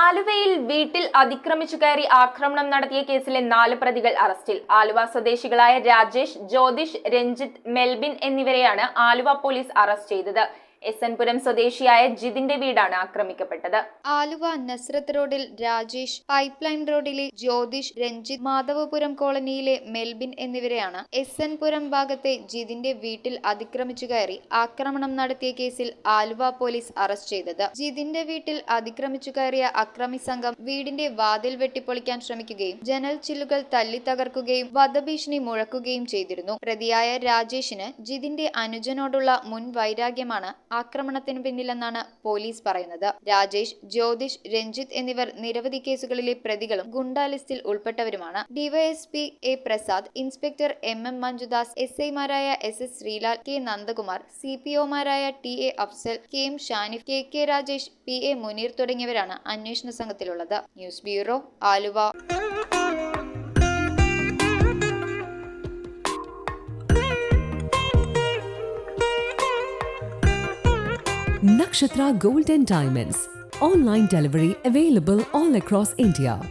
ആലുവയിൽ വീട്ടിൽ അതിക്രമിച്ചു കയറി ആക്രമണം നടത്തിയ കേസിലെ 4 പ്രതികൾ അറസ്റ്റിൽ. ആലുവ സ്വദേശികളായ രാജേഷ്, ജ്യോതിഷ്, രഞ്ജിത്ത്, മെൽബിൻ എന്നിവരെയാണ് ആലുവ പോലീസ് അറസ്റ്റ് ചെയ്തത്. എസ് എൻ പുരം സ്വദേശിയായ ജിതിന്റെ വീടാണ് ആക്രമിക്കപ്പെട്ടത്. ആലുവ നസ്രത്ത് റോഡിൽ രാജേഷ്, പൈപ്പ് ലൈൻ റോഡിലെ ജ്യോതിഷ്, രഞ്ജിത്ത്, മാധവപുരം കോളനിയിലെ മെൽബിൻ എന്നിവരെയാണ് എസ് എൻ പുരം ഭാഗത്തെ ജിതിന്റെ വീട്ടിൽ അതിക്രമിച്ചു കയറി ആക്രമണം നടത്തിയ കേസിൽ ആലുവ പോലീസ് അറസ്റ്റ് ചെയ്തത്. ജിതിന്റെ വീട്ടിൽ അതിക്രമിച്ചു കയറിയ അക്രമി സംഘം വീടിന്റെ വാതിൽ വെട്ടിപ്പൊളിക്കാൻ ശ്രമിക്കുകയും ജനൽ ചില്ലുകൾ തല്ലി തകർക്കുകയും വധഭീഷണി മുഴക്കുകയും ചെയ്തിരുന്നു. പ്രതിയായ രാജേഷിന് ജിതിന്റെ അനുജനോടുള്ള മുൻ വൈരാഗ്യമാണ് ആക്രമണത്തിന് പിന്നിലെന്നാണ് പോലീസ് പറയുന്നത്. രാജേഷ്, ജ്യോതിഷ്, രഞ്ജിത്ത് എന്നിവർ നിരവധി കേസുകളിലെ പ്രതികളും ഗുണ്ടാ ലിസ്റ്റിൽ ഉൾപ്പെട്ടവരുമാണ്. DYSP A Prasad, inspector M Manjudas, SI മാരായ SS ശ്രീലാൽ, K നന്ദകുമാർ, CPOമാരായ TA Afsal, KM Shanif, KK Rajesh, PA Muneer തുടങ്ങിയവരാണ് അന്വേഷണ സംഘത്തിലുള്ളത്. News bureau, Aluva. Nakshatra Gold and Diamonds. Online delivery available all across India.